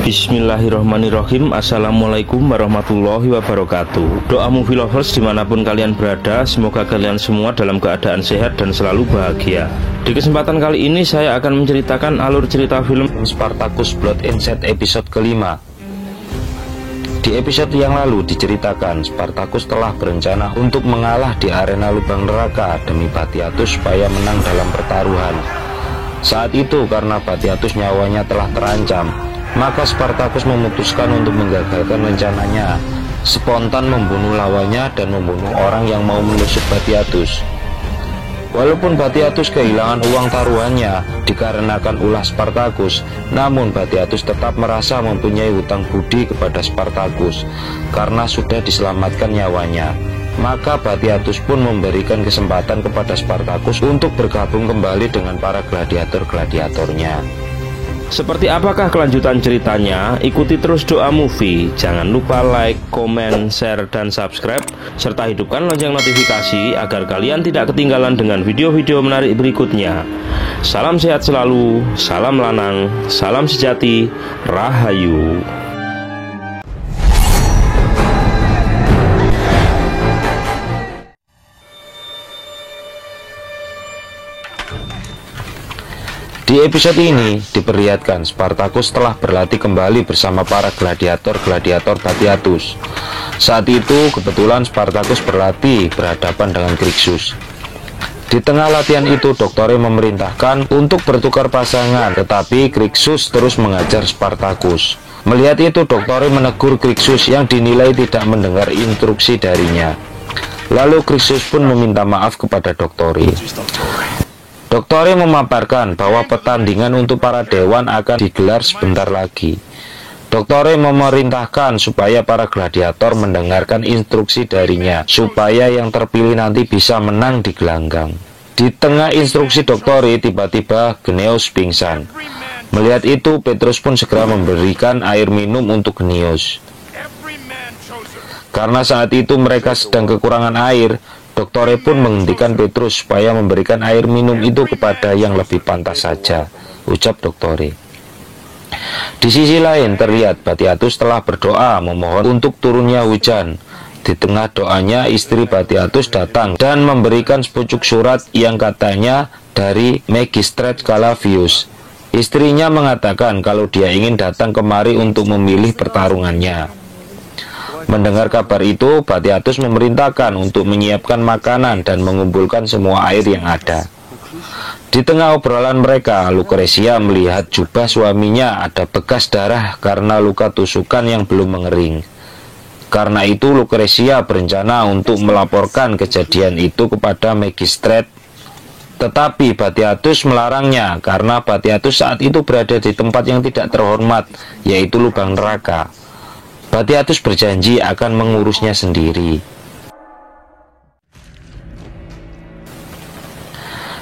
Bismillahirrahmanirrahim. Assalamualaikum warahmatullahi wabarakatuh. Doa movie lovers dimanapun kalian berada, semoga kalian semua dalam keadaan sehat dan selalu bahagia. Di kesempatan kali ini saya akan menceritakan alur cerita film Spartacus Blood and Sweat episode kelima. Di episode yang lalu diceritakan Spartacus telah berencana untuk mengalah di arena lubang neraka demi Batiatus supaya menang dalam pertaruhan. Saat itu karena Batiatus nyawanya telah terancam, maka Spartacus memutuskan untuk menggagalkan rencananya, spontan membunuh lawannya dan membunuh orang yang mau menusuk Batiatus. Walaupun Batiatus kehilangan uang taruhannya dikarenakan ulah Spartacus, namun Batiatus tetap merasa mempunyai hutang budi kepada Spartacus karena sudah diselamatkan nyawanya. Maka Batiatus pun memberikan kesempatan kepada Spartacus untuk bergabung kembali dengan para gladiator-gladiatornya. Seperti apakah kelanjutan ceritanya? Ikuti terus Doa Movie. Jangan lupa like, komen, share, dan subscribe, serta hidupkan lonceng notifikasi agar kalian tidak ketinggalan dengan video-video menarik berikutnya. Salam sehat selalu, salam lanang, salam sejati, rahayu. Di episode ini diperlihatkan Spartacus telah berlatih kembali bersama para gladiator-gladiator Batiatus. Saat itu kebetulan Spartacus berlatih berhadapan dengan Crixus. Di tengah latihan itu Doktore memerintahkan untuk bertukar pasangan, tetapi Crixus terus mengajar Spartacus. Melihat itu Doktore menegur Crixus yang dinilai tidak mendengar instruksi darinya. Lalu Crixus pun meminta maaf kepada Doktore. Doktore memaparkan bahwa pertandingan untuk para dewan akan digelar sebentar lagi. Doktore memerintahkan supaya para gladiator mendengarkan instruksi darinya, supaya yang terpilih nanti bisa menang di gelanggang. Di tengah instruksi Doktore, tiba-tiba Geneos pingsan. Melihat itu, Petrus pun segera memberikan air minum untuk Geneos. Karena saat itu mereka sedang kekurangan air, Doktore pun menghentikan Petrus supaya memberikan air minum itu kepada yang lebih pantas saja, ucap Doktore. Di sisi lain terlihat Batiatus telah berdoa memohon untuk turunnya hujan. Di tengah doanya istri Batiatus datang dan memberikan sepucuk surat yang katanya dari Magistrate Calavius. Istrinya mengatakan kalau dia ingin datang kemari untuk memilih pertarungannya. Mendengar kabar itu, Batiatus memerintahkan untuk menyiapkan makanan dan mengumpulkan semua air yang ada. Di tengah obrolan mereka, Lucretia melihat jubah suaminya ada bekas darah karena luka tusukan yang belum mengering. Karena itu Lucretia berencana untuk melaporkan kejadian itu kepada Magistrate. Tetapi Batiatus melarangnya karena Batiatus saat itu berada di tempat yang tidak terhormat, yaitu lubang neraka. Batiatus berjanji akan mengurusnya sendiri.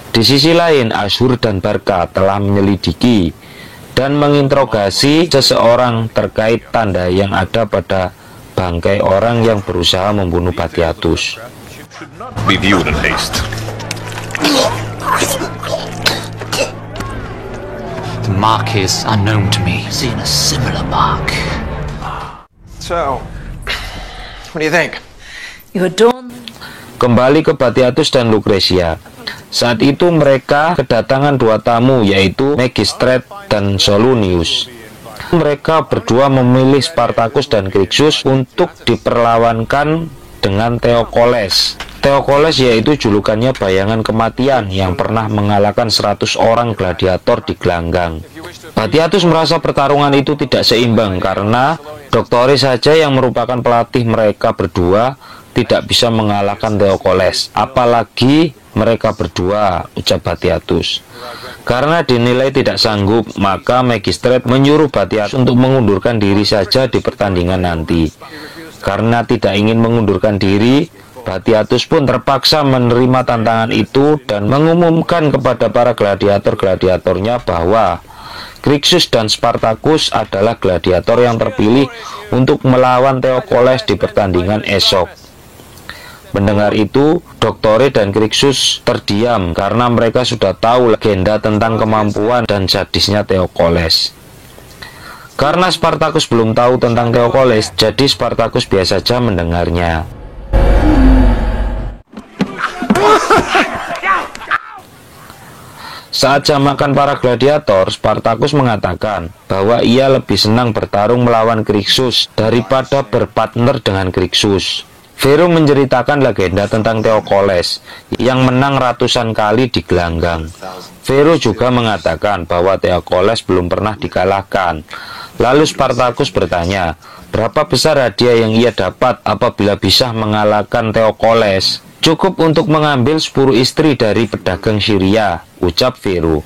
Di sisi lain, Ashur dan Barca telah menyelidiki dan menginterogasi seseorang terkait tanda yang ada pada bangkai orang yang berusaha membunuh Batiatus. The mark is unknown to me. Seen a similar mark. So, what do you think? You adorn. Kembali ke Batiatus dan Lucretia. Saat itu mereka kedatangan dua tamu, yaitu Magistrate dan Solunius. Mereka berdua memilih Spartacus dan Crixus untuk diperlawankan dengan Theokoles. Theokoles yaitu julukannya bayangan kematian yang pernah mengalahkan 100 orang gladiator di gelanggang. Batiatus merasa pertarungan itu tidak seimbang karena Doktore saja yang merupakan pelatih mereka berdua tidak bisa mengalahkan Theokoles, apalagi mereka berdua, ucap Batiatus. Karena dinilai tidak sanggup, maka Magistrate menyuruh Batiatus untuk mengundurkan diri saja di pertandingan nanti. Karena tidak ingin mengundurkan diri, Batiatus pun terpaksa menerima tantangan itu dan mengumumkan kepada para gladiator-gladiatornya bahwa Crixus dan Spartacus adalah gladiator yang terpilih untuk melawan Theokoles di pertandingan esok. Mendengar itu, Doktore dan Crixus terdiam karena mereka sudah tahu legenda tentang kemampuan dan sadisnya Theokoles. Karena Spartacus belum tahu tentang Theocles, jadi Spartacus biasa saja mendengarnya. Saat jam makan para gladiator, Spartacus mengatakan bahwa ia lebih senang bertarung melawan Crixus daripada berpartner dengan Crixus. Vero menceritakan legenda tentang Theocles yang menang ratusan kali di gelanggang. Vero juga mengatakan bahwa Theocles belum pernah dikalahkan. Lalu Spartacus bertanya, berapa besar hadiah yang ia dapat apabila bisa mengalahkan Theocles? Cukup untuk mengambil 10 istri dari pedagang Syria, ucap Vero.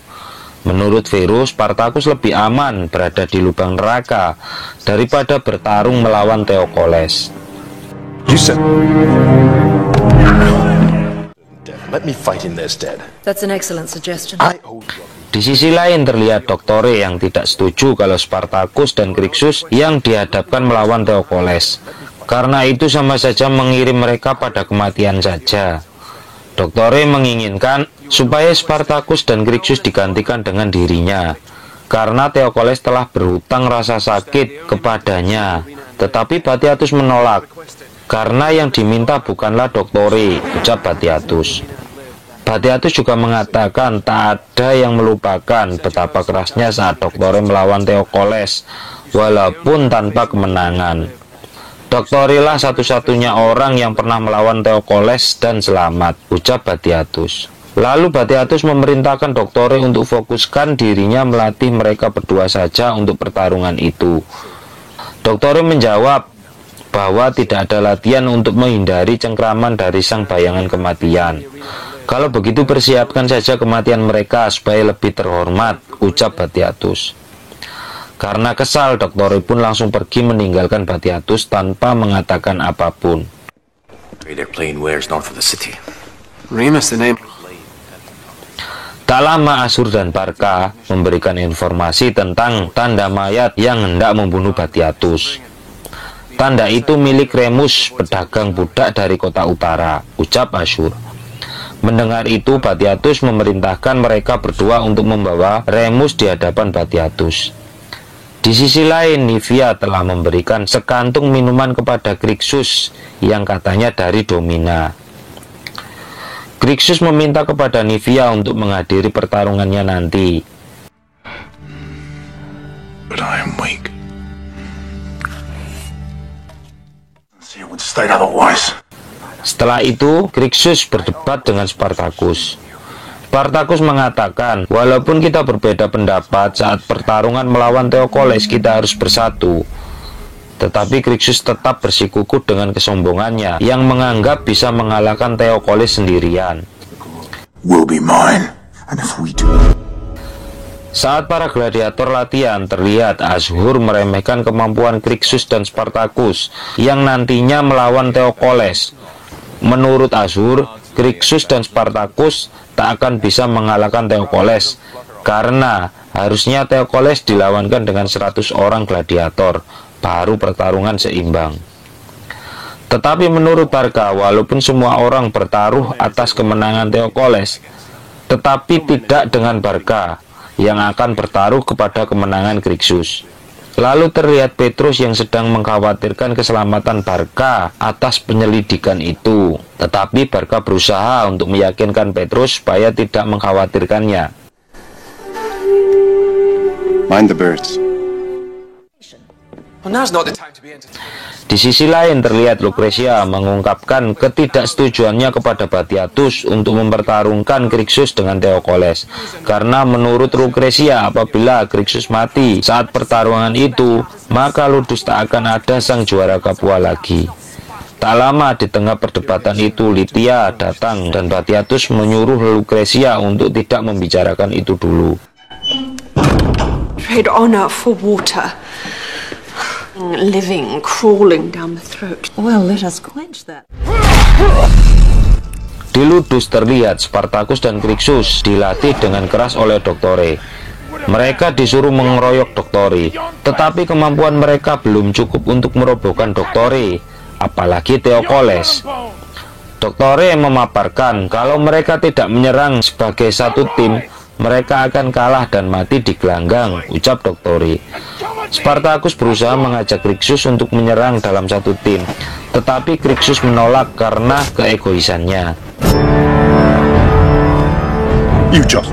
Menurut Vero, Spartacus lebih aman berada di lubang neraka daripada bertarung melawan Theocles. You said... Let me fight in this dead. That's an excellent suggestion. Di sisi lain terlihat Doktore yang tidak setuju kalau Spartacus dan Crixus yang dihadapkan melawan Theocles. Karena itu sama saja mengirim mereka pada kematian saja. Doktore menginginkan supaya Spartacus dan Crixus digantikan dengan dirinya, karena Theocles telah berhutang rasa sakit kepadanya. Tetapi Batiatus menolak, karena yang diminta bukanlah Doktore, ucap Batiatus. Batiatus juga mengatakan tak ada yang melupakan betapa kerasnya saat Doktore melawan Theocles, walaupun tanpa kemenangan. Doktore lah satu-satunya orang yang pernah melawan Theocles dan selamat, ucap Batiatus. Lalu Batiatus memerintahkan Doktore untuk fokuskan dirinya melatih mereka berdua saja untuk pertarungan itu. Doktore menjawab bahwa tidak ada latihan untuk menghindari cengkraman dari sang bayangan kematian. Kalau begitu persiapkan saja kematian mereka supaya lebih terhormat, ucap Batiatus. Karena kesal, Doktore pun langsung pergi meninggalkan Batiatus tanpa mengatakan apapun. Tak lama Asur dan Barca memberikan informasi tentang tanda mayat yang hendak membunuh Batiatus. Tanda itu milik Remus, pedagang budak dari kota utara, ucap Asur. Mendengar itu, Batiatus memerintahkan mereka berdua untuk membawa Remus di hadapan Batiatus. Di sisi lain, Nivia telah memberikan sekantung minuman kepada Crixus yang katanya dari Domina. Crixus meminta kepada Nivia untuk menghadiri pertarungannya nanti. But I am weak. See, it would state otherwise. Setelah itu, Crixus berdebat dengan Spartacus. Spartacus mengatakan, walaupun kita berbeda pendapat saat pertarungan melawan Theocles, kita harus bersatu. Tetapi Crixus tetap bersikukuh dengan kesombongannya yang menganggap bisa mengalahkan Theocles sendirian. Will be mine, and if we do... Saat para gladiator latihan, terlihat Ashur meremehkan kemampuan Crixus dan Spartacus yang nantinya melawan Theocles. Menurut Ashur, Crixus dan Spartacus tak akan bisa mengalahkan Theocles, karena harusnya Theocles dilawankan dengan 100 orang gladiator, baru pertarungan seimbang. Tetapi menurut Barca, walaupun semua orang bertaruh atas kemenangan Theocles, tetapi tidak dengan Barca yang akan bertaruh kepada kemenangan Crixus. Lalu terlihat Petrus yang sedang mengkhawatirkan keselamatan Barca atas penyelidikan itu. Tetapi Barca berusaha untuk meyakinkan Petrus supaya tidak mengkhawatirkannya. Mind the birds. Well, now's not the time to be entertained. Di sisi lain terlihat Lucretia mengungkapkan ketidaksetujuannya kepada Batiatus untuk mempertarungkan Crixus dengan Theocles. Karena menurut Lucretia, apabila Crixus mati saat pertarungan itu, maka Ludus tak akan ada sang juara Capua lagi. Tak lama di tengah perdebatan itu, Lytia datang dan Batiatus menyuruh Lucretia untuk tidak membicarakan itu dulu. Trade honor for water. Living, crawling down the throat. Well, let us quench that. Di Ludus terlihat Spartacus dan Crixus dilatih dengan keras oleh Doktore. Mereka disuruh mengeroyok Doktore, tetapi kemampuan mereka belum cukup untuk merobohkan Doktore, apalagi Theocles. Doktore memaparkan kalau mereka tidak menyerang sebagai satu tim, mereka akan kalah dan mati di gelanggang, ucap Doktore. Spartacus berusaha mengajak Crixus untuk menyerang dalam satu tim, tetapi Crixus menolak karena keegoisannya. You just...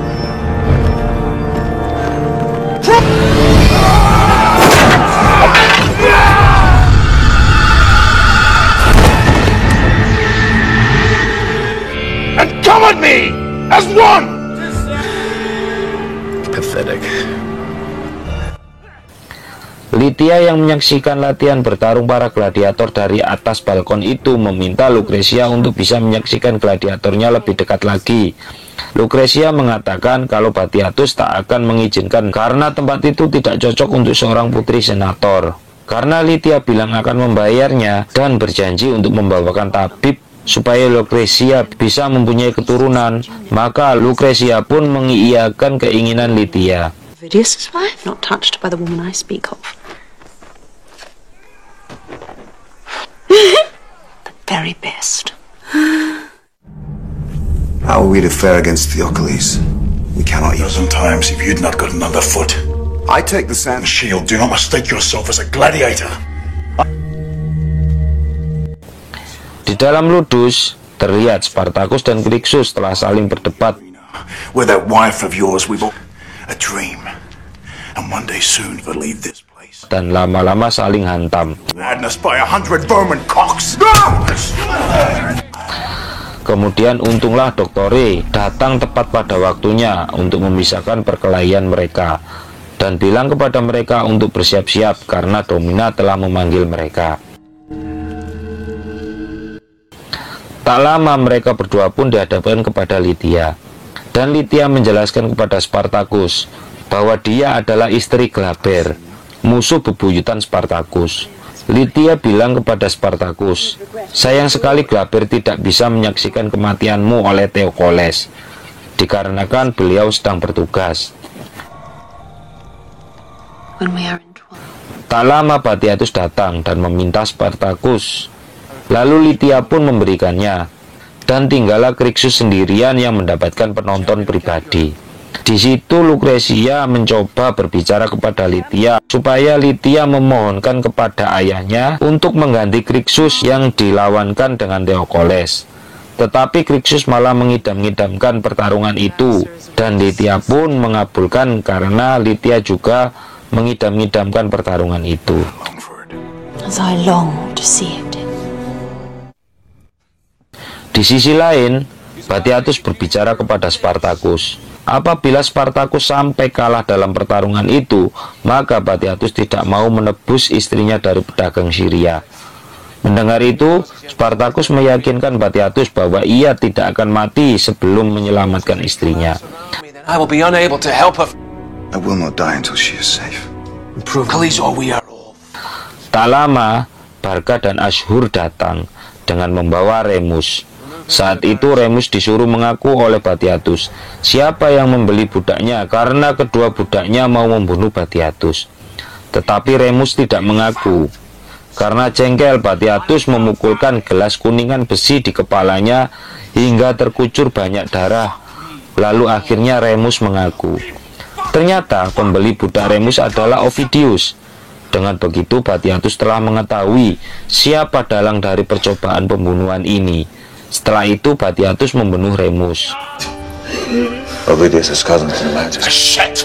And come at me as one! Pathetic. Lytia yang menyaksikan latihan bertarung para gladiator dari atas balkon itu meminta Lucretia untuk bisa menyaksikan gladiatornya lebih dekat lagi. Lucretia mengatakan kalau Batiatus tak akan mengizinkan karena tempat itu tidak cocok untuk seorang putri senator. Karena Lytia bilang akan membayarnya dan berjanji untuk membawakan tabib supaya Lucretia bisa mempunyai keturunan, maka Lucretia pun mengiyakan keinginan Lytia. Ovidius' wife, not touched by the woman I speak of. The very best. How are we to fare against Theocles? We cannot use... Sometimes if you'd not got another foot. I take the sand shield. Do not mistake yourself as a gladiator. Di dalam ludus, terlihat Spartacus dan Crixus telah saling berdebat. With that wife of yours, we've all... a dream. And one day soon we'll leave this place. Dan lama-lama saling hantam. Madness by 100 vermin cocks. Kemudian untunglah Doktore datang tepat pada waktunya untuk memisahkan perkelahian mereka dan bilang kepada mereka untuk bersiap-siap karena Domina telah memanggil mereka. Tak lama mereka berdua pun dihadapkan kepada Lytia, dan Lytia menjelaskan kepada Spartacus bahwa dia adalah istri Glaber, musuh bebuyutan Spartacus. Lytia bilang kepada Spartacus, sayang sekali Glaber tidak bisa menyaksikan kematianmu oleh Theocles, dikarenakan beliau sedang bertugas. Tak lama Batiatus datang dan meminta Spartacus. Lalu Lytia pun memberikannya, dan tinggallah Crixus sendirian yang mendapatkan penonton pribadi. Di situ Lucretia mencoba berbicara kepada Lytia supaya Lytia memohonkan kepada ayahnya untuk mengganti Crixus yang dilawankan dengan Theocles. Tetapi Crixus malah mengidam-idamkan pertarungan itu, dan Lytia pun mengabulkan karena Lytia juga mengidam-idamkan pertarungan itu. As I long to see it. Di sisi lain, Batiatus berbicara kepada Spartacus. Apabila Spartacus sampai kalah dalam pertarungan itu, maka Batiatus tidak mau menebus istrinya dari pedagang Syria. Mendengar itu, Spartacus meyakinkan Batiatus bahwa ia tidak akan mati sebelum menyelamatkan istrinya. I will be unable to help her. I will not die until she is safe. Please, or we are all. Tak lama, Barca dan Ashur datang dengan membawa Remus. Saat itu Remus disuruh mengaku oleh Batiatus siapa yang membeli budaknya karena kedua budaknya mau membunuh Batiatus. Tetapi Remus tidak mengaku. Karena jengkel, Batiatus memukulkan gelas kuningan besi di kepalanya hingga terkucur banyak darah. Lalu akhirnya Remus mengaku. Ternyata pembeli budak Remus adalah Ovidius. Dengan begitu Batiatus telah mengetahui siapa dalang dari percobaan pembunuhan ini. Setelah itu Batiatus membunuh Remus. Ovidius' cousin in Atlantis. Shit!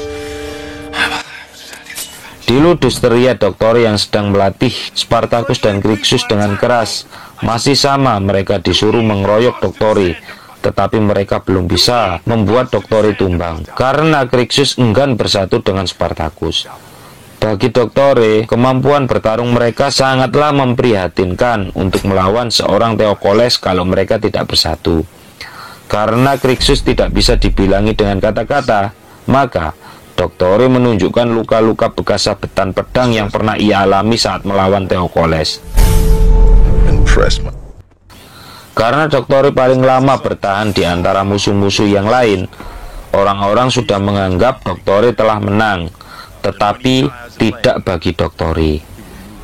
Di ludus terlihat Doktore yang sedang melatih Spartacus dan Crixus dengan keras. Masih sama, mereka disuruh mengeroyok Doktore, tetapi mereka belum bisa membuat Doktore tumbang karena Crixus enggan bersatu dengan Spartacus. Bagi Doktore, kemampuan bertarung mereka sangatlah memprihatinkan untuk melawan seorang Theocles kalau mereka tidak bersatu. Karena Crixus tidak bisa dibilangi dengan kata-kata, maka Doktore menunjukkan luka-luka bekas sabetan pedang yang pernah ia alami saat melawan Theocles. Karena Doktore paling lama bertahan di antara musuh-musuh yang lain, orang-orang sudah menganggap Doktore telah menang. Tetapi tidak bagi Doktore.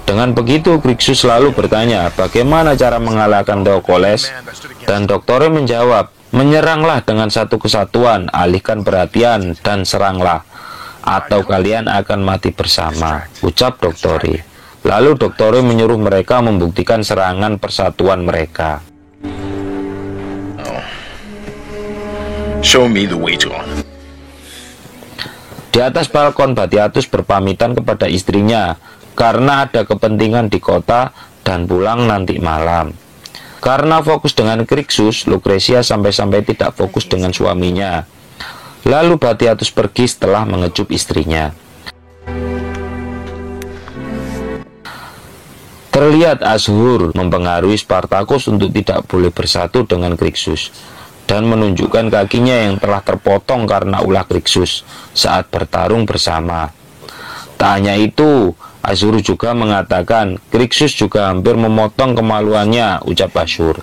Dengan begitu Crixus selalu bertanya bagaimana cara mengalahkan Theocles, dan Doktore menjawab, menyeranglah dengan satu kesatuan, alihkan perhatian dan seranglah. atau kalian akan mati bersama, ucap Dottore. Lalu Dottore menyuruh mereka membuktikan serangan persatuan mereka. Show me the way to honor. Di atas balkon, Batiatus berpamitan kepada istrinya karena ada kepentingan di kota dan pulang nanti malam. Karena fokus dengan Crixus, Lucretia sampai-sampai tidak fokus dengan suaminya. Lalu Batiatus pergi setelah mengecup istrinya. Terlihat Ashur mempengaruhi Spartacus untuk tidak boleh bersatu dengan Crixus dan menunjukkan kakinya yang telah terpotong karena ulah Crixus saat bertarung bersama. Tak hanya itu, Ashur juga mengatakan Crixus juga hampir memotong kemaluannya, ucap Ashur.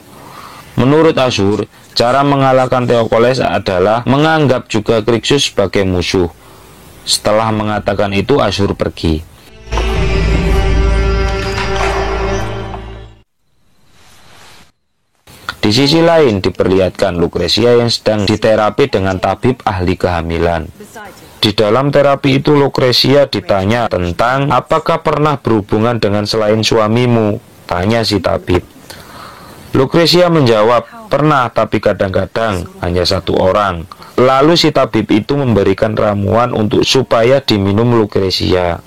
Menurut Ashur, cara mengalahkan Theocles adalah menganggap juga Crixus sebagai musuh. Setelah mengatakan itu, Ashur pergi. Di sisi lain, diperlihatkan Lucretia yang sedang diterapi dengan tabib ahli kehamilan. Di dalam terapi itu, Lucretia ditanya tentang apakah pernah berhubungan dengan selain suamimu, tanya si tabib. Lucretia menjawab, pernah, tapi kadang-kadang hanya satu orang. Lalu si tabib itu memberikan ramuan untuk supaya diminum Lucretia.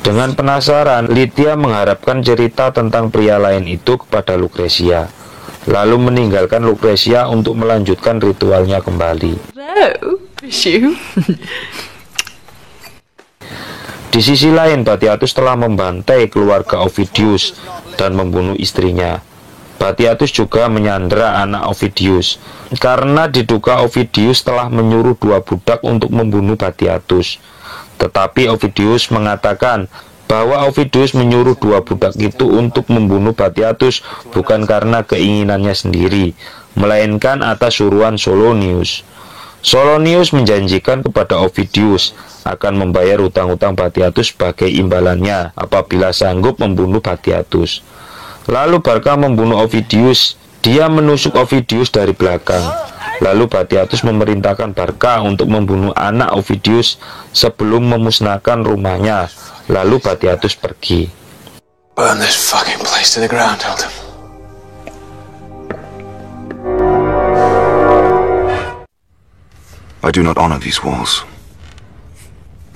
Dengan penasaran, Lydia mengharapkan cerita tentang pria lain itu kepada Lucretia, lalu meninggalkan Lucretia untuk melanjutkan ritualnya kembali. Di sisi lain, Batiatus telah membantai keluarga Ovidius dan membunuh istrinya. Batiatus juga menyandera anak Ovidius karena diduga Ovidius telah menyuruh 2 budak untuk membunuh Batiatus. Tetapi Ovidius mengatakan bahwa Ovidius menyuruh 2 budak itu untuk membunuh Batiatus bukan karena keinginannya sendiri, melainkan atas suruhan Solonius. Solonius menjanjikan kepada Ovidius akan membayar hutang-hutang Batiatus sebagai imbalannya apabila sanggup membunuh Batiatus. Lalu Barca membunuh Ovidius. Dia menusuk Ovidius dari belakang. Lalu Batiatus memerintahkan Barca untuk membunuh anak Ovidius sebelum memusnahkan rumahnya. Lalu Batiatus pergi. Burn this fucking place to the ground, Hilda. I do not honor these walls.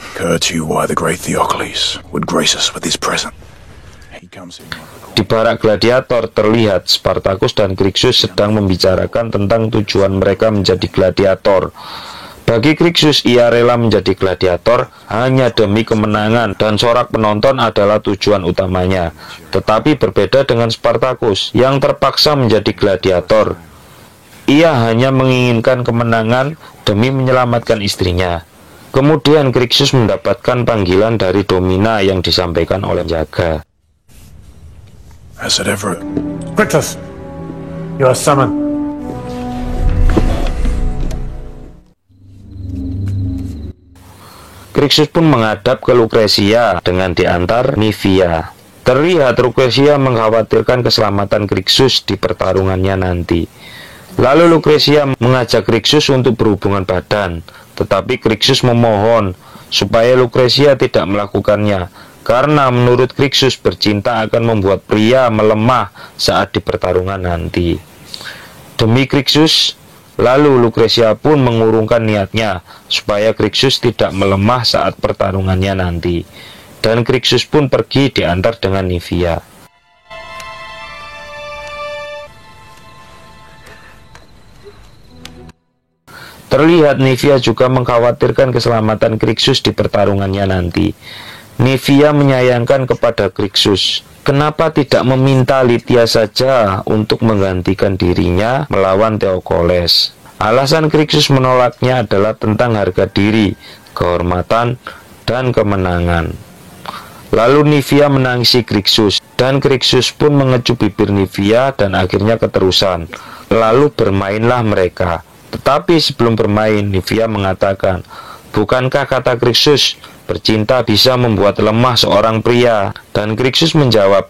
Occur to you why the great Theocles would grace us with his present. He comes in. Di barak gladiator terlihat Spartacus dan Crixus sedang membicarakan tentang tujuan mereka menjadi gladiator. Bagi Crixus, ia rela menjadi gladiator hanya demi kemenangan dan sorak penonton adalah tujuan utamanya. Tetapi berbeda dengan Spartacus yang terpaksa menjadi gladiator. Ia hanya menginginkan kemenangan demi menyelamatkan istrinya. Kemudian Crixus mendapatkan panggilan dari Domina yang disampaikan oleh penjaga. Has it ever... Crixus, you are summoned. Crixus pun menghadap ke Lucretia dengan diantar Nivia. Terlihat Lucretia mengkhawatirkan keselamatan Crixus di pertarungannya nanti. Lalu Lucretia mengajak Crixus untuk berhubungan badan, tetapi Crixus memohon supaya Lucretia tidak melakukannya, karena menurut Crixus bercinta akan membuat pria melemah saat di pertarungan nanti. Demi Crixus, lalu Lucretia pun mengurungkan niatnya supaya Crixus tidak melemah saat pertarungannya nanti. Dan Crixus pun pergi diantar dengan Nivia. Terlihat Nivia juga mengkhawatirkan keselamatan Crixus di pertarungannya nanti. Nivia menyayangkan kepada Crixus, kenapa tidak meminta Lydia saja untuk menggantikan dirinya melawan Theocles. Alasan Crixus menolaknya adalah tentang harga diri, kehormatan, dan kemenangan. Lalu Nivia menangisi Crixus, dan Crixus pun mengecup bibir Nivia dan akhirnya keterusan. Lalu bermainlah mereka. Tetapi sebelum bermain, Nivia mengatakan, bukankah kata Crixus, bercinta bisa membuat lemah seorang pria? Dan Crixus menjawab,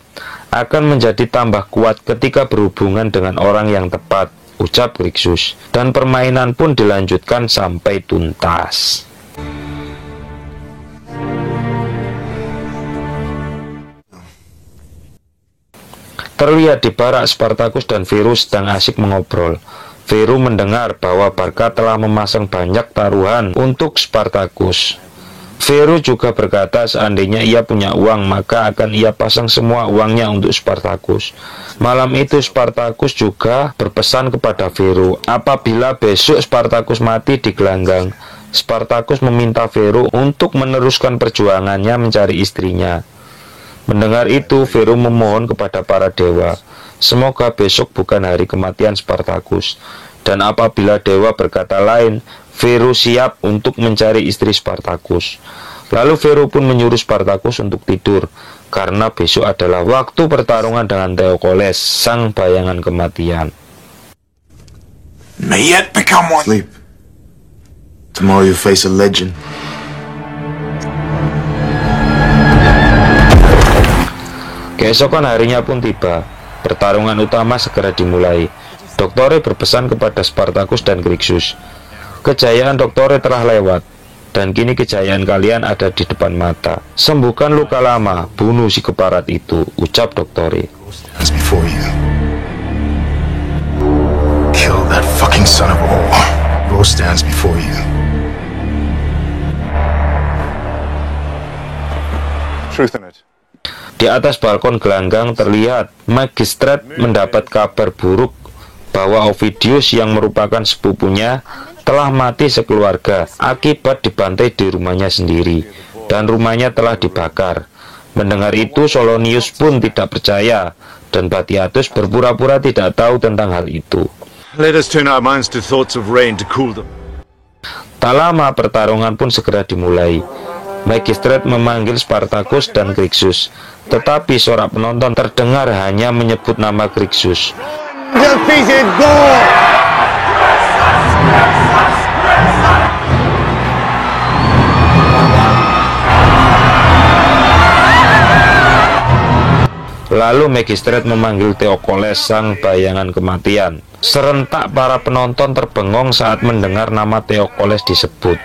akan menjadi tambah kuat ketika berhubungan dengan orang yang tepat, ucap Crixus. Dan permainan pun dilanjutkan sampai tuntas. Terlihat di barak, Spartacus dan Vero sedang asik mengobrol. Vero mendengar bahwa Barca telah memasang banyak taruhan untuk Spartacus. Vero juga berkata seandainya ia punya uang maka akan ia pasang semua uangnya untuk Spartacus. Malam itu Spartacus juga berpesan kepada Vero apabila besok Spartacus mati di gelanggang. Spartacus meminta Vero untuk meneruskan perjuangannya mencari istrinya. Mendengar itu, Vero memohon kepada para dewa, semoga besok bukan hari kematian Spartacus. Dan apabila dewa berkata lain, Vero siap untuk mencari istri Spartacus. Lalu Vero pun menyuruh Spartacus untuk tidur, karena besok adalah waktu pertarungan dengan Theocles, sang bayangan kematian. May yet become one. Sleep. Tomorrow you face a legend. Keesokan harinya pun tiba. Pertarungan utama segera dimulai. Doktore berpesan kepada Spartacus dan Crixus, kejayaan Doktore telah lewat, dan kini kejayaan kalian ada di depan mata. Sembuhkan luka lama, bunuh si keparat itu, ucap Doktore. Kill that fucking son of all. War stands before you. Truth in it. Di atas balkon gelanggang terlihat Magistrat mendapat kabar buruk bahwa Ovidius yang merupakan sepupunya telah mati sekeluarga akibat dibantai di rumahnya sendiri, dan rumahnya telah dibakar. Mendengar itu Solonius pun tidak percaya, dan Batiatus berpura-pura tidak tahu tentang hal itu. Let us turn our minds to thoughts of rain to cool them. Tak lama pertarungan pun segera dimulai. Magistrat memanggil Spartacus dan Crixus, tetapi suara penonton terdengar hanya menyebut nama Crixus. Lalu Magistrat memanggil Theocles, sang bayangan kematian. Serentak para penonton terbengong saat mendengar nama Theocles disebut.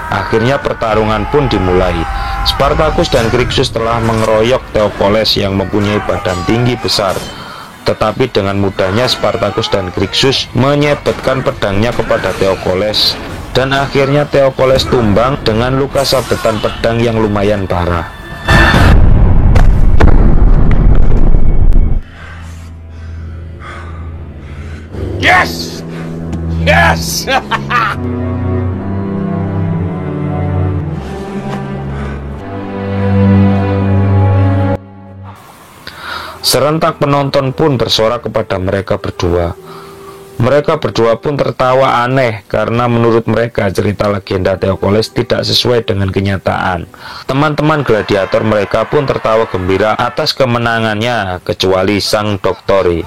Akhirnya pertarungan pun dimulai. Spartacus dan Crixus telah mengeroyok Theocles yang mempunyai badan tinggi besar. Tetapi dengan mudahnya Spartacus dan Crixus menyabetkan pedangnya kepada Theocles, dan akhirnya Theocles tumbang dengan luka sabetan pedang yang lumayan parah. Yes! Yes! Serentak penonton pun bersorak kepada mereka berdua. Mereka berdua pun tertawa aneh karena menurut mereka cerita legenda Theocles tidak sesuai dengan kenyataan. Teman-teman gladiator mereka pun tertawa gembira atas kemenangannya, kecuali sang Doktore.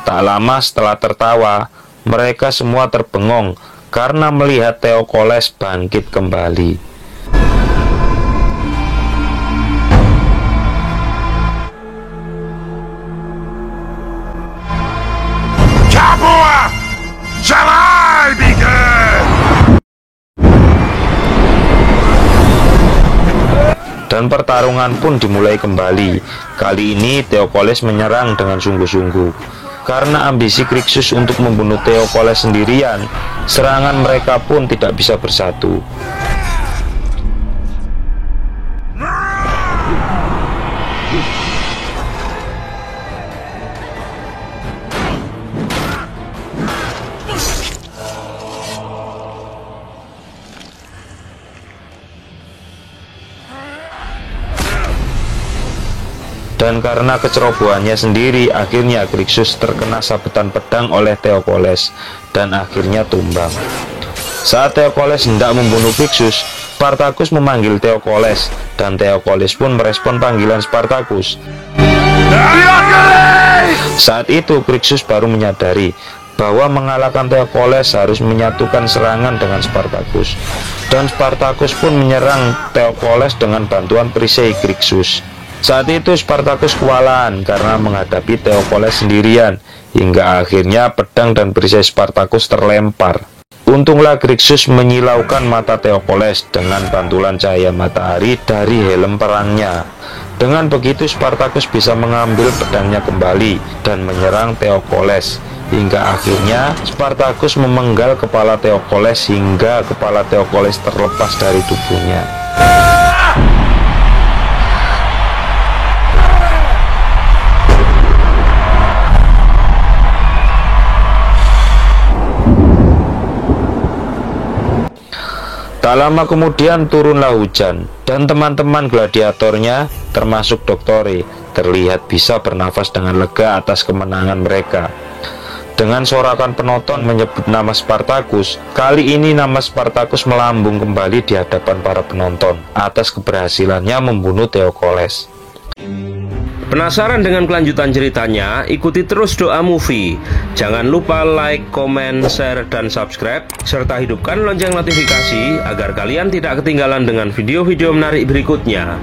Tak lama setelah tertawa, mereka semua terbengong karena melihat Theocles bangkit kembali. Capua! Shall I begin? Dan pertarungan pun dimulai kembali. Kali ini Theocles menyerang dengan sungguh-sungguh. Karena ambisi Crixus untuk membunuh Theocles sendirian, serangan mereka pun tidak bisa bersatu. Dan karena kecerobohannya sendiri, akhirnya Crixus terkena sabetan pedang oleh Theocles dan akhirnya tumbang. Saat Theocles hendak membunuh Crixus, Spartacus memanggil Theocles, dan Theocles pun merespon panggilan Spartacus. Saat itu Crixus baru menyadari bahwa mengalahkan Theocles harus menyatukan serangan dengan Spartacus, dan Spartacus pun menyerang Theocles dengan bantuan perisai Crixus. Saat itu Spartacus kewalahan karena menghadapi Theocles sendirian, hingga akhirnya pedang dan perisai Spartacus terlempar. Untunglah Crixus menyilaukan mata Theocles dengan pantulan cahaya matahari dari helm perangnya. Dengan begitu Spartacus bisa mengambil pedangnya kembali dan menyerang Theocles, hingga akhirnya Spartacus memenggal kepala Theocles hingga kepala Theocles terlepas dari tubuhnya. Tak lama kemudian turunlah hujan, dan teman-teman gladiatornya, termasuk Doktore, terlihat bisa bernafas dengan lega atas kemenangan mereka. Dengan sorakan penonton menyebut nama Spartacus, kali ini nama Spartacus melambung kembali di hadapan para penonton atas keberhasilannya membunuh Theocles. Penasaran dengan kelanjutan ceritanya? Ikuti terus Doa Movie. Jangan lupa like, komen, share, dan subscribe, serta hidupkan lonceng notifikasi agar kalian tidak ketinggalan dengan video-video menarik berikutnya.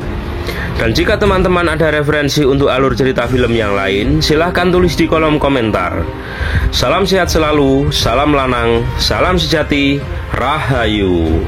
Dan jika teman-teman ada referensi untuk alur cerita film yang lain, silahkan tulis di kolom komentar. Salam sehat selalu, salam lanang, salam sejati, Rahayu.